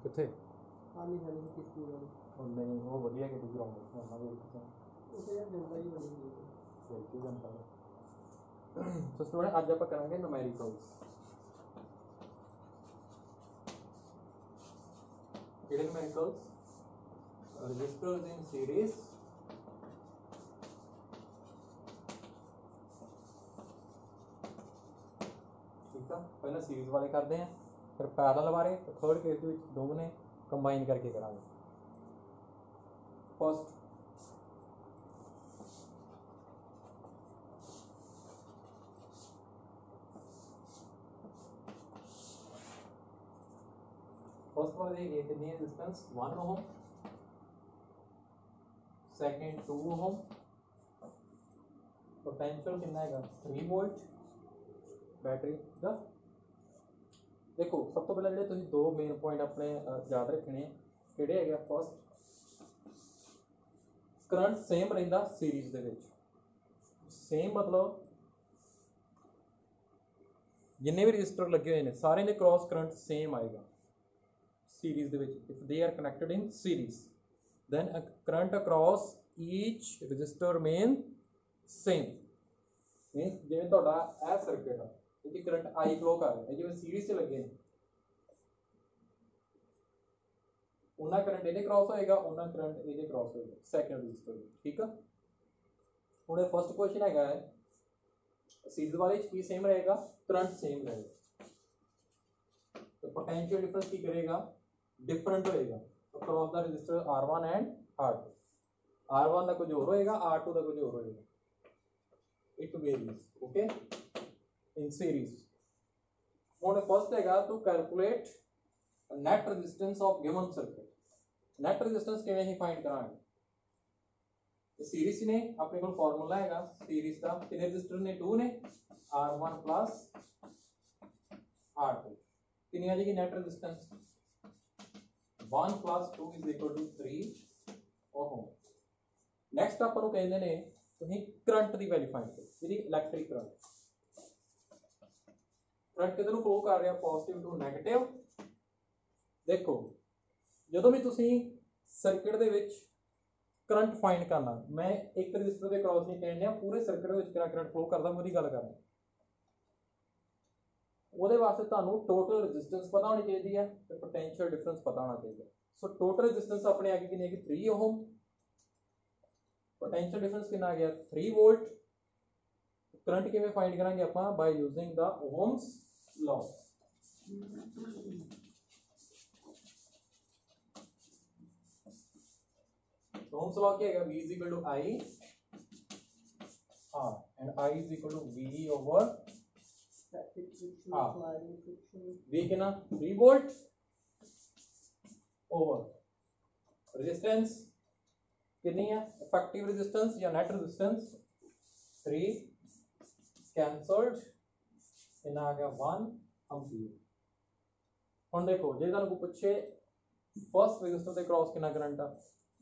किथे आनी जानी की स्कूल वाली और नहीं वो वधिया कि ग्राउंड होना भी उसे यार जनता ही बनी हुई है बिल्कुल जनता तो स्टूडेंट आज आप करेंगे न्यूमेरिकल्स किहड़े न्यूमेरिकल्स रजिस्टर्स इन सीरीज ठीक है पहले सीरीज वाले करते हैं फिर पैरेलल वाले तो थर्ड केस में दोनों ने कंबाइन करके करांगे फर्स्ट फर्स्ट वाले ये कितनी है रेजिस्टेंस 1 ओम सेकंड 2 ओम पोटेंशियल कितना है 3 वोल्ट बैटरी दा देखो सब तो पहले ਜਿਹੜੇ ਤੁਸੀਂ ਦੋ ਮੇਨ ਪੁਆਇੰਟ ਆਪਣੇ ਯਾਦ ਰੱਖਣੇ ਕਿਹੜੇ ਹੈਗੇ ਫਸਟ ਕਰੰਟ ਸੇਮ ਰਹਿੰਦਾ ਸੀਰੀਜ਼ ਦੇ ਵਿੱਚ ਸੇਮ ਮਤਲਬ ਜਿੰਨੇ ਵੀ ਰਜਿਸਟਰ ਲੱਗੇ ਹੋਏ ਨੇ ਸਾਰਿਆਂ ਦੇ ਕ੍ਰਾਸ ਕਰੰਟ ਸੇਮ ਆਏਗਾ series ਦੇ ਵਿੱਚ if they are connected in series then a current across each resistor remain same means ਜਿਵੇਂ ਤੁਹਾਡਾ ਇਹ ਸਰਕਟ ਆ ਇਹਦੀ ਕਰੰਟ I ਫਲੋ ਕਰ ਰਿਹਾ ਹੈ ਜਿਵੇਂ ਸੀਰੀਜ਼ 'ਚ ਲੱਗੇ ਨੇ ਉਹਨਾਂ ਕਰੰਟ ਇਹਦੇ ਕ੍ਰਾਸ ਹੋਏਗਾ ਉਹਨਾਂ ਕਰੰਟ ਇਹਦੇ ਕ੍ਰਾਸ ਹੋਏਗਾ ਸੈਕੰਡ ਰਜਿਸਟਰ ਠੀਕ ਆ ਹੁਣ ਇਹ ਫਸਟ ਕੁਐਸਚਨ ਹੈਗਾ ਹੈ सीरीज वाले की सेम रहेगा करंट सेम रहेगा तो पोटेंशियल डिफरेंस की करेगा डिफरेंट होएगा across the register R1 and R2 R1 का कुछ और होएगा R2 का कुछ और होएगा it varies okay in series और फर्स्ट हैगा to calculate net resistance of given circuit net resistance किवें ही फाइंड करांगे सीरीज ने अपने को फार्मूला है सीरीज का कितने रजिस्टर ने 2 ने R1 प्लस R2 कितनी आ जाएगी net resistance 1 plus 2 is equal to 3 ohm next अपन कहते ने ਤੁਸੀਂ ਕਰੰਟ ਦੀ ਵੈਲਿਊ ਫਾਈਂਡ ਕਰੋ ਇਹਦੀ ਇਲੈਕਟ੍ਰਿਕ ਕਰੰਟ ਕਿਧਰ ਨੂੰ ਫਲੋ ਕਰ ਰਿਹਾ ਪੋਜ਼ਿਟਿਵ ਟੂ ਨੈਗੇਟਿਵ ਦੇਖੋ ਜਦੋਂ ਵੀ ਤੁਸੀਂ ਸਰਕਟ ਦੇ ਵਿੱਚ करंट फाइंड करना मैं एक रजिस्टर के क्रॉस नहीं कहने पूरे सर्किट में करंट फ्लो करता मैं गल करना ਉਹਦੇ ਵਾਸਤੇ ਤੁਹਾਨੂੰ ਟੋਟਲ ਰੈਜ਼ਿਸਟੈਂਸ ਪਤਾ ਹੋਣੀ ਚਾਹੀਦੀ ਹੈ ਤੇ ਪੋਟੈਂਸ਼ੀਅਲ ਡਿਫਰੈਂਸ ਪਤਾ ਹੋਣਾ ਚਾਹੀਦਾ ਸੋ ਟੋਟਲ ਰੈਜ਼ਿਸਟੈਂਸ ਆਪਣੇ ਆ ਗਈ ਕਿੰਨੀ ਹੈ 3 ਓਮ ਪੋਟੈਂਸ਼ੀਅਲ ਡਿਫਰੈਂਸ ਕਿੰਨਾ ਆ ਗਿਆ 3 ਵੋਲਟ ਕਰੰਟ ਕਿਵੇਂ ਫਾਈਂਡ ਕਰਾਂਗੇ ਆਪਾਂ ਬਾਈ ਯੂਜ਼ਿੰਗ ਦਾ ਓਹਮਸ ਲਾਅ Ohm's law क्या है V is equal to I R and I is equal to V over R. V कितना 3 volt over resistance कितनी है effective resistance या net resistance 3 cancelled कितना आ गया 1 ampere ਹੁਣ देखो जे ਤੁਹਾਨੂੰ ਕੋਈ ਪੁੱਛੇ फर्स्ट resistor ਤੇ क्रॉस कितना करंट आ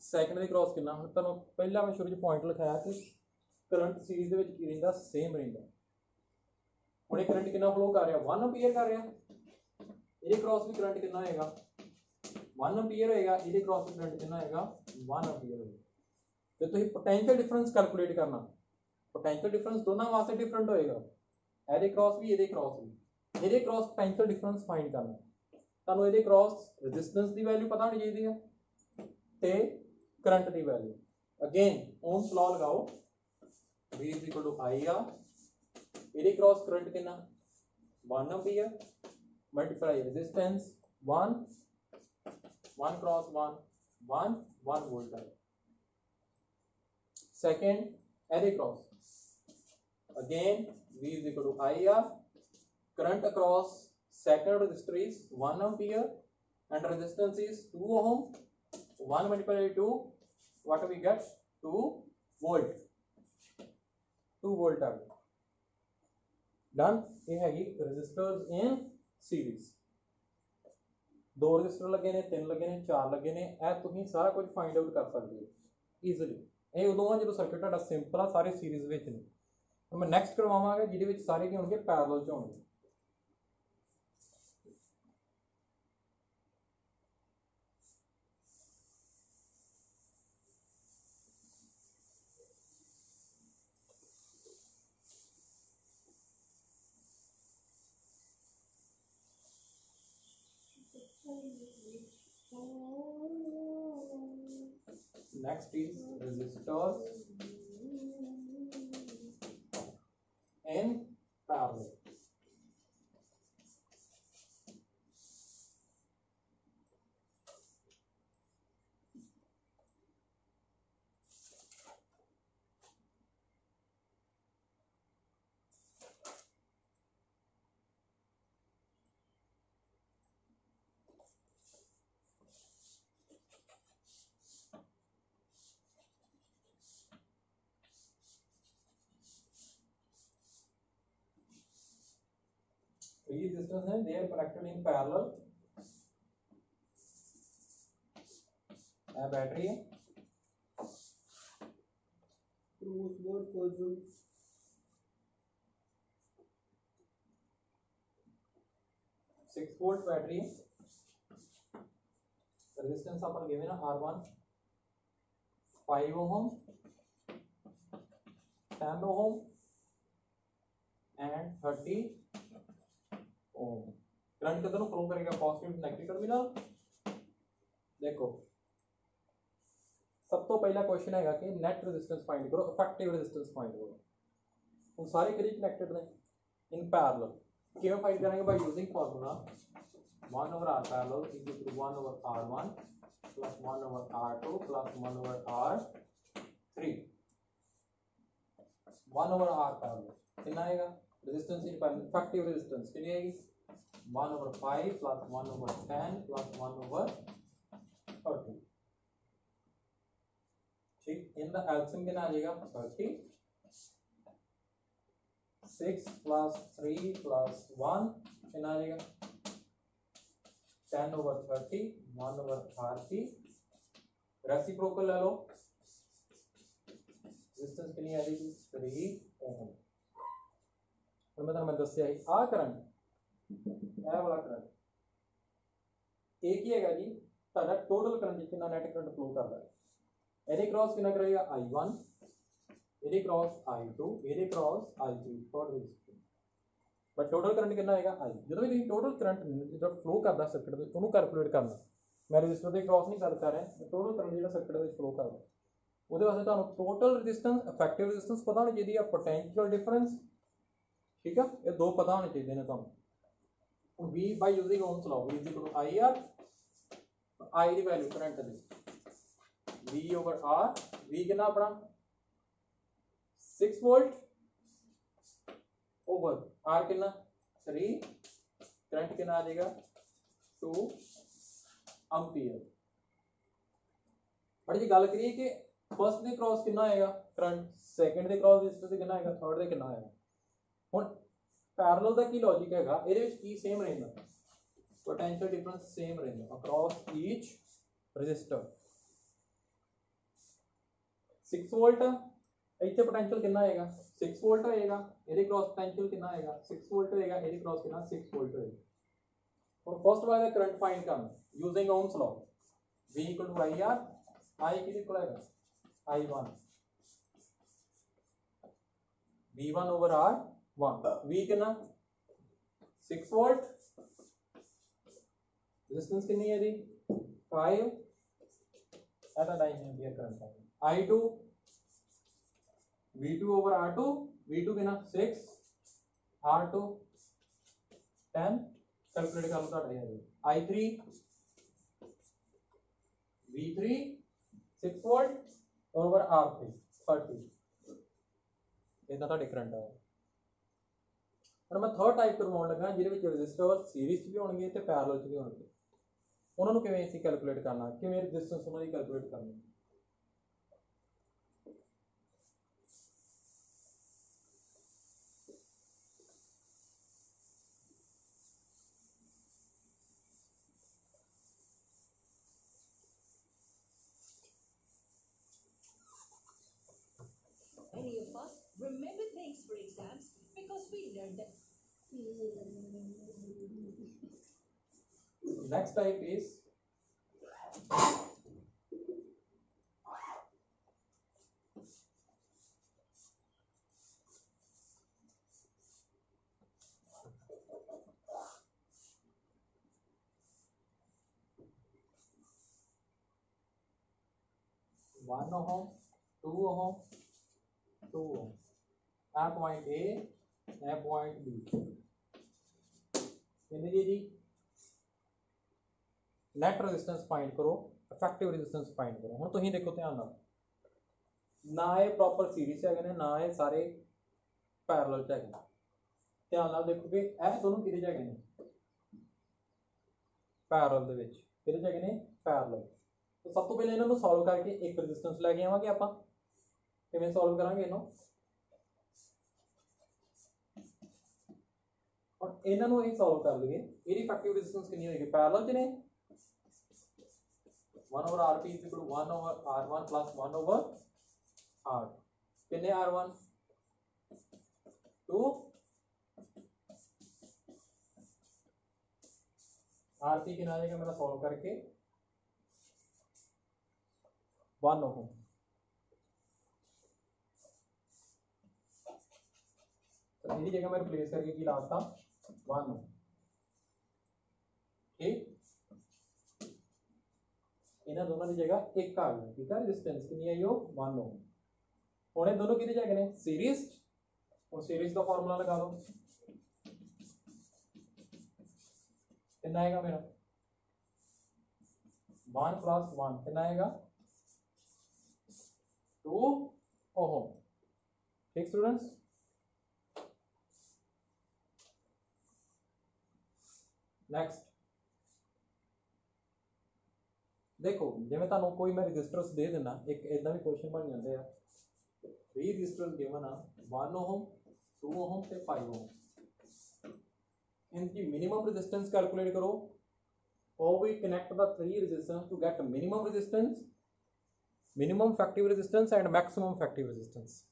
ਸੈਕੰਡ ਦੇ ਕ੍ਰਾਸ ਕਿੰਨਾ ਹੁਣ ਤੁਹਾਨੂੰ ਪਹਿਲਾਂ ਮੈਂ ਸ਼ੁਰੂ 'ਚ ਪੁਆਇੰਟ ਲਿਖਾਇਆ ਕਿ ਕਰੰਟ ਸੀਰੀਜ਼ ਦੇ ਵਿੱਚ ਕੀ ਰਹਿੰਦਾ ਸੇਮ ਰਹਿੰਦਾ ਹੁਣ ਇਹ ਕਰੰਟ ਕਿੰਨਾ ਫਲੋ ਕਰ ਰਿਹਾ 1 ਐਂਪੀਅਰ ਕਰ ਰਿਹਾ ਇਹਦੇ ਕ੍ਰਾਸ ਵੀ ਕਰੰਟ ਕਿੰਨਾ ਹੋਏਗਾ 1 ਐਂਪੀਅਰ ਹੋਏਗਾ ਇਹਦੇ ਕ੍ਰਾਸ ਵੀ ਕਰੰਟ ਕਿੰਨਾ ਹੋਏਗਾ 1 ਐਂਪੀਅਰ ਹੋਏਗਾ ਤੇ ਤੁਸੀਂ ਪੋਟੈਂਸ਼ੀਅਲ ਡਿਫਰੈਂਸ ਕੈਲਕੂਲੇਟ ਕਰਨਾ ਪੋਟੈਂਸ਼ੀਅਲ ਡਿਫਰੈਂਸ ਦੋਨਾਂ ਵਾਸਤੇ ਡਿਫਰੈਂਟ ਹੋਏਗਾ ਇਹਦੇ ਕ੍ਰਾਸ ਵੀ ਇਹਦੇ ਕ੍ਰਾਸ ਵੀ ਇਹਦੇ ਕ੍ਰਾਸ ਪੋਟੈਂਸ਼ੀਅਲ ਡਿਫਰੈਂਸ ਫਾਈਂਡ ਕਰਨਾ ਤੁਹਾਨੂੰ ਇਹਦੇ ਕ੍ਰਾਸ ਰੈਜ਼ਿਸਟੈਂਸ ਦੀ ਵੈਲਿਊ ਪਤਾ ਹੋਣੀ ਚਾਹੀਦੀ ਹੈ ਤੇ करंट की वैल्यू अगेन ओम्स लॉ लगाओ V is equal to IR ਇਹਦੀ क्रॉस करंट कितना 1 ampere multiply resistance 1 1 cross 1 1 volt है second array cross again V is equal to IR current across second resistor is 1 ampere and resistance is 2 ohm 1 multiplied by 2 what we get 2 volt 2 volt आ गया done ये हैगी resistors in series दो register लगे ने 3 लगे ने 4 लगे ने ए तुसीं सारा कुछ फाइंड आउट कर सकते हो ईजिली ਇਹ ਉਦੋਂ ਆ ਜਦੋਂ ਸਰਕਟ ਤੁਹਾਡਾ ਸਿੰਪਲ ਆ ਸਾਰੇ ਸੀਰੀਜ਼ ਵਿੱਚ ਨੇ ਹੁਣ ਮੈਂ ਨੈਕਸਟ ਕਰਵਾਵਾਂਗਾ ਜਿਹਦੇ ਵਿੱਚ ਸਾਰੇ ਕੀ ਹੋਣਗੇ ਪੈਰਲਲ ਚ ਹੋਣਗੇ Next is resistors in parallel. Three resistors हैं, they are connected in parallel. Battery है, Crossword puzzle. 6 volt बैटरी है. रेजिस्टेंस अपन गिवन है R1 5 ohm, 10 ohm and 30 ohm. Current कितना फ्लो करेगा, पॉजिटिव नेगेटिव टर्मिनल. देखो सब तो पहला क्वेश्चन है कि नेट रेजिस्टेंस फाइंड करो, इफेक्टिव रेजिस्टेंस फाइंड करो. उन सारे करीब कनेक्टेड ने इन पैरेलल. क्यों फाइंड करेंगे? By using formula 1 over r parallel is equal to 1 over r1 plus 1 over r2 plus 1 over r3. 1 over r parallel कितना आएगा? Resistance in parallel effective resistance कितनी आएगी? 1 over 5 plus 1 over 10 plus 1 over 30. ठीक, in the LCM कितना आ जाएगा? 30. 6 plus 3 plus 1 कितना आ जाएगा? 10 over 30, 1 over 30. Reciprocal ले लो, रेजिस्टेंस कितनी आ जाएगी? 3 ओम. और मैं दस्या है आ करंट ए वाला करंट एक ही हैगा जी. ਤੁਹਾਡਾ ਟੋਟਲ ਕਰੰਟ ਕਿੰਨਾ ਨੈਟ ਕਰੰਟ ਫਲੋ ਕਰਦਾ ਹੈ, ਇਹਦੇ ਕ੍ਰਾਸ ਕਿੰਨਾ ਕਰੇਗਾ? I1, ਇਹਦੇ ਕ੍ਰਾਸ I2, ਇਹਦੇ cross I3 short resistance. But total current ਕਿੰਨਾ ਆਏਗਾ? I. ਜਦੋਂ ਵੀ ਤੁਸੀਂ ਟੋਟਲ ਕਰੰਟ ਜਿਹੜਾ ਫਲੋ ਕਰਦਾ ਸਰਕਟ ਦੇ ਉਹਨੂੰ ਕੈਲਕੂਲੇਟ ਕਰਨਾ. ਮੈਂ ਰੈਜ਼ਿਸਟਰ ਦੇ ਕ੍ਰਾਸ ਨਹੀਂ ਕਰ ਰਿਹਾ, ਟੋਟਲ ਕਰੰਟ ਜਿਹੜਾ ਸਰਕਟ ਦੇ ਵਿੱਚ ਫਲੋ ਕਰਦਾ ਉਹਦੇ ਵਾਸਤੇ ਤੁਹਾਨੂੰ ਟੋਟਲ ਰੈਜ਼ਿਸਟੈਂਸ, ਇਫੈਕਟਿਵ ਰੈਜ਼ਿਸਟੈਂਸ ਪਤਾ ਹੋਣੀ ਚਾਹੀਦੀ ਆ, ਪੋਟੈਂਸ਼ੀਅਲ ਡਿਫਰੈਂਸ. ਠੀਕ ਆ, ਇਹ ਦੋ ਪਤਾ ਹੋਣੇ ਚਾਹੀਦੇ ਨੇ ਤੁਹਾਨੂੰ. V by using ohms law, V is equal to IR. I the value current the V over R. V ਕਿੰਨਾ ਆਪਣਾ 6 ਵੋਲਟ over R ਕਿੰਨਾ 3. ਕਰੰਟ ਕਿੰਨਾ ਆ ਜਾਏਗਾ? 2 एम्पीयर. बट जी गल करिए कि फर्स्ट दे क्रॉस कितना आएगा current, second they cross register से कितना आएगा, थर्ड दे कितना आएगा. हुन पैरेलल दा की लॉजिक हैगा, ਇਹਦੇ ਵਿੱਚ ਕੀ ਸੇਮ ਰਹਿੰਦਾ? पोटेंशियल डिफरेंस सेम रहेगा अक्रॉस ईच रजिस्टर. 6 वोल्ट ਇੱਥੇ पोटेंशियल कितना आएगा? 6 वोल्ट होएगा. ਇਹਦੇ क्रॉस पोटेंशियल कितना आएगा? 6 वोल्ट होएगा. ਇਹਦੇ क्रॉस कितना 6 वोल्ट होएगा. और फर्स्ट वाला करंट फाइंड करना using ohm's law. V equal to IR. I किस इक्वल आएगा? I1. V1 over R1. V कितना 6 वोल्ट. रेजिस्टेंस कितनी है जी? 5. ऐसा 9 एम्पीयर करंट है. I2 V2 over R2. V2 कितना 6, R2 10. कैलकुलेट कर लो तो I3 V3 6 volt over R3 30. इतना तो करंट है. ਹੁਣ ਮੈਂ ਥਰਡ ਟਾਈਪ ਕਰਵਾਉਣ ਲੱਗਾ ਜਿਹਦੇ ਵਿੱਚ ਰੈਜ਼ਿਸਟਰ ਸੀਰੀਜ਼ 'ਚ ਵੀ ਹੋਣਗੇ ਤੇ ਪੈਰਲਲ 'ਚ ਵੀ ਹੋਣਗੇ. ਉਹਨਾਂ ਨੂੰ ਕਿਵੇਂ ਅਸੀਂ ਕੈਲਕੂਲੇਟ ਕਰਨਾ, ਕਿਵੇਂ ਰੈਜ਼ਿਸਟੈਂਸ ਉਹਨਾਂ ਦੀ ਕੈਲਕੂਲੇਟ ਕਰਨੀ. Any of us remember things for exams because we learned them. Next type is 1 ohm 2 ohm 2 ohm, आ point A A point B कहते जी नैट रजिस्टेंस फाइंड करो, इफेक्टिव रजिस्टेंस फाइंड करो। हुण तुसीं देखो ध्यान नाल, ना ये प्रॉपर सीरीज है ने, ना ये सारे पैरेलल च है। ध्यान नाल देखो कि यह दोनों किहदे च है, पैरेलल दे विच किहदे च है, पैरेलल। तो सब तो पहले इन्हों सॉल्व करके एक रजिस्टेंस लैके आवांगे आपां, किवें सॉल्व करांगे इन्हों, और इन्हों ये सॉल्व कर लईए, इहदी इफेक्टिव रजिस्टेंस कितनी होएगी, पैरेलल च ने 1 over rp is equal to 1 over r1 plus 1 over r, कितने r1 2, rp कितना आ जाएगा मेरा सॉल्व करके 1 ओम। तो इसकी जगह मैं रिप्लेस करके की लाता 1 ओम, ठीक। इन्होंने दोनों की जगह एक आ गया, ठीक है। रेजिस्टेंस कितनी आई हो 1 ओम। हुण ये दोनों किहदे च है सीरीज, और सीरीज का फार्मूला लगा दो, कितना आएगा मेरा 1 plus 1 कितना आएगा 2 ओम, ठीक स्टूडेंट्स। नेक्स्ट देखो, जिवें तुहानूं कोई मैं रजिस्टर्स दे देना, एक इदां भी क्वेश्चन बन जाते हैं, 3 रजिस्टर्स गिवन आ 1 ओम 2 ओम ते 5 ओम, इनकी मिनिमम रेजिस्टेंस कैलकुलेट करो, और we connect the 3 resistance to get minimum resistance, minimum effective resistance and maximum effective resistance.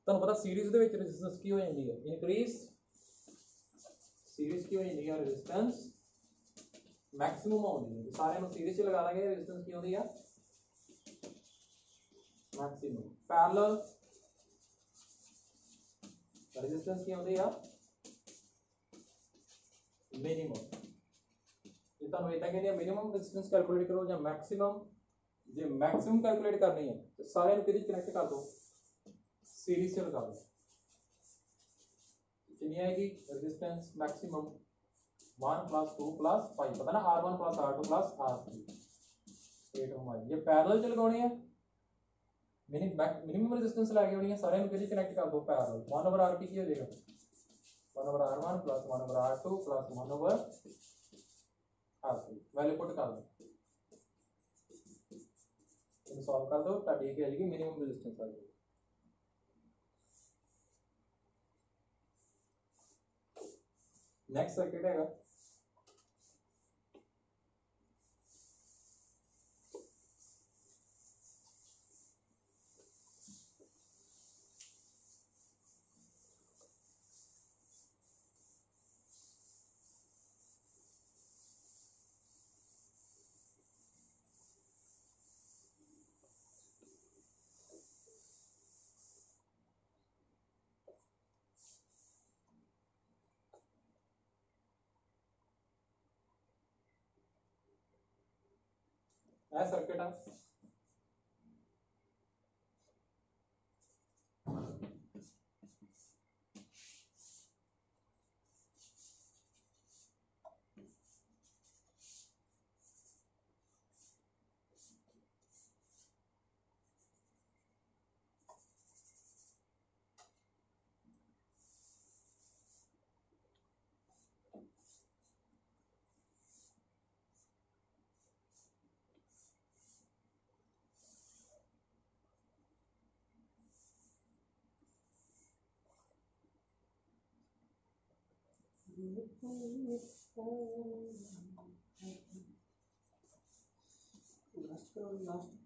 तुहानूं पता सीरीज दे विच रेजिस्टेंस की हो जाती है, इंक्रीज सीरीज की हो जाती है रेजिस्टेंस मैक्सिमम आउंदी है, सारे में सीरीज च लगा देंगे, रेजिस्टेंस की होती है मैक्सिमम। पैरेलल रेजिस्टेंस की होती है मिनिमम। ये तुहानूं इदां कहंदे आ मिनिमम रेजिस्टेंस कैलकुलेट करो या मैक्सिमम, जे मैक्सिमम कैलकुलेट करनी है तो सारे में किहदे कनेक्ट कर दो, सीरीज च लगा दो। कितनी आएगी रेजिस्टेंस मैक्सिमम 1 plus 2 plus 5, पता ना r1 plus r2 plus r3, 8 ओम आई। ये पैरेलल च लगाने हैं, मिनिमम रेजिस्टेंस लैके आनी है, सारे में किहदे कनेक्ट कर दो पैरेलल। 1 over rp की हो जाएगा 1 over r1 plus 1 over r2 plus 1 over r3, value put कर दो, इन्हें सॉल्व कर दो, ताकि ये आ जाएगी मिनिमम रेजिस्टेंस आ जाएगी। नेक्स्ट सर्किट है सर्किट है, लास्ट करो लास्ट।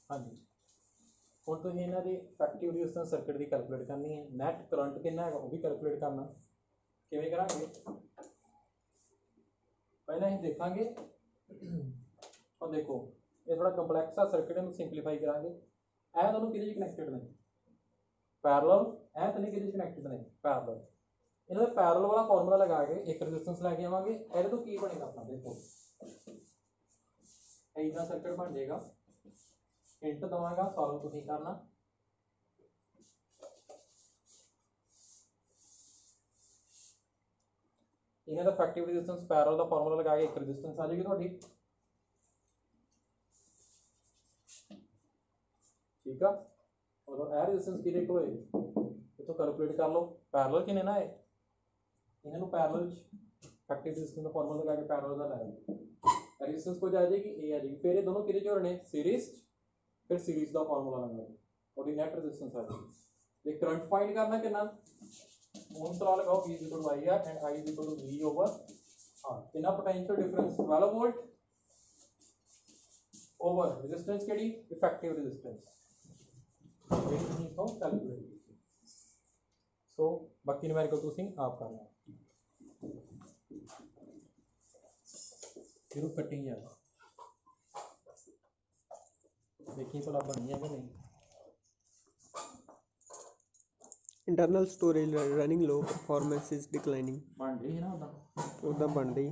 हाँ जी ਹੁਣ ਤੁਸੀਂ ਇਹਨਾਂ ਦੀ ਇਫੈਕਟਿਵ ਰੈਜ਼ਿਸਟੈਂਸ ਸਰਕਟ ਦੀ ਕੈਲਕੂਲੇਟ ਕਰਨੀ ਹੈ ਨੈਟ ਕਰੰਟ ਕਿੰਨਾ ਹੈਗਾ ਉਹ ਵੀ ਕੈਲਕੂਲੇਟ ਕਰਨਾ ਕਿਵੇਂ ਕਰਾਂਗੇ ਪਹਿਲਾਂ ਅਸੀਂ ਦੇਖਾਂਗੇ ਹੁਣ ਦੇਖੋ ਇਹ ਥੋੜਾ ਕੰਪਲੈਕਸ ਆ ਸਰਕਟ ਨੂੰ ਸਿੰਪਲੀਫਾਈ ਕਰਾਂਗੇ ਇਹ ਦੋਨੋਂ ਕਿਹਦੇ 'ਚ ਕਨੈਕਟਡ ਨੇ ਪੈਰਲਲ ਇਹ ਤਾਂ ਨਹੀਂ ਕਿਹਦੇ 'ਚ ਕਨੈਕਟਡ ਨੇ ਪੈਰਲਲ ਇਹਨਾਂ ਦਾ ਪੈਰਲਲ ਵਾਲਾ ਫਾਰਮੂਲਾ ਲਗਾ ਕੇ ਇੱਕ ਰੈਜ਼ਿਸਟੈਂਸ ਲੈ ਕੇ ਆਵਾਂਗੇ ਇਹਦੇ ਤੋਂ ਕੀ ਬਣੇਗਾ ਆਪਣਾ ਦੇਖੋ ਇਦਾਂ ਸਰਕਟ ਬਣ ਜਾਏਗਾ हिंट दवांगा सॉल्व तुसीं करना इन्हां दा इफेक्टिव रेजिस्टेंस पैरेलल दा फार्मूला लगा के एक रेजिस्टेंस आ जाएगी तुहाडी ठीक है और ए रेजिस्टेंस किहदे कोल होएगी इथों कैलकुलेट कर लो पैरेलल किने ना है इन्हां नूं पैरेलल इफेक्टिव रेजिस्टेंस दा फार्मूला लगा के पैरेलल दा लै रेजिस्टेंस को आ जाएगी ए आ जाएगी फिर ये दोनों किहदे च होने सीरीज फिर सीरीज का फार्मूला लगा और नेट रेजिस्टेंस आ जाएगी ये करंट फाइंड करना कितना ओम्स लॉ लगाओ P = I है एंड I = V/R कितना potential difference 12 volt over resistance केड़ी इफेक्टिव रेजिस्टेंस ये नहीं तो कैलकुलेट सो बाकी न्यूमेरिकल तुसीं आप करना फिर कटिंग है देखिए भला बनी है कि नहीं internal storage running low, performance is declining. बन रही है ना ਉਹਦਾ ਬਣ ਰਹੀ